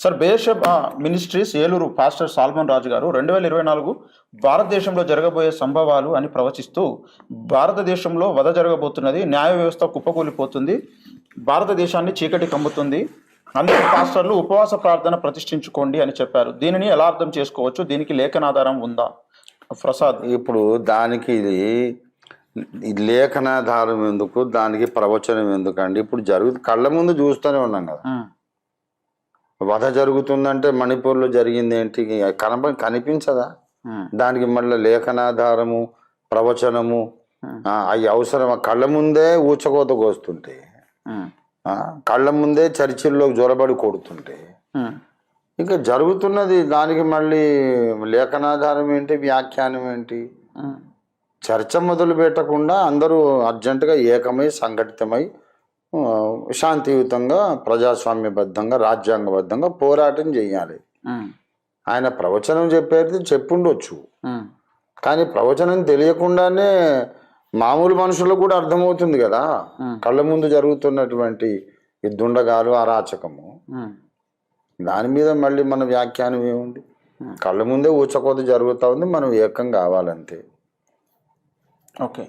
Sir బేషబ్ ministries Eluru pastor Solomon Raju గారు 2024 భారతదేశంలో జరగబోయే సంభవాలు అని ప్రవచిస్తూ భారతదేశంలో వధ జరగబోతున్నది, న్యాయ వ్యవస్థ కుప్పకూలిపోతుంది, భారతదేశాన్ని చీకటి కమ్ముతుంది, అందరూ పాస్టర్లు ఉపవాస ప్రార్థన ప్రతిష్ఠించుకోండి అని చెప్పారు. దీనిని ఎలా అర్థం చేసుకోవచ్చు? దీనికి లేఖనాధారం ఉందా? ప్రసాద్. ఇప్పుడు దానికి ఇది లేఖనాధారం ఎందుకు, దానికి ప్రవచనం ఎందుకండి? ఇప్పుడు కళ్ళ ముందు చూస్తూనే ఉన్నాం కదా, వధ జరుగుతుందంటే మణిపూర్లో జరిగింది ఏంటి కనిపించదా? దానికి మళ్ళీ లేఖనాధారము ప్రవచనము అవి అవసరం? కళ్ళ ముందే ఊచకోత కోస్తుంటే, కళ్ళ ముందే చర్చిల్లో జ్వరబడి కొడుతుంటే ఇంకా జరుగుతున్నది, దానికి మళ్ళీ లేఖనాధారం ఏంటి, వ్యాఖ్యానం ఏంటి? చర్చ మొదలు పెట్టకుండా అందరూ అర్జెంటుగా ఏకమై సంఘటితమై శాంతియుతంగా ప్రజాస్వామ్యబద్ధంగా రాజ్యాంగబద్ధంగా పోరాటం చేయాలి. ఆయన ప్రవచనం చెప్పేది చెప్పుండొచ్చు, కానీ ప్రవచనం తెలియకుండానే మామూలు మనుషులకు కూడా అర్థమవుతుంది కదా కళ్ళ ముందు జరుగుతున్నటువంటి ఈ దుండగాలు అరాచకము. దాని మీద మళ్ళీ మన వ్యాఖ్యానం ఏముంది? కళ్ళ ముందే ఊచకోత జరుగుతూ ఉంది, మనం ఏకం కావాలంతే. ఓకే.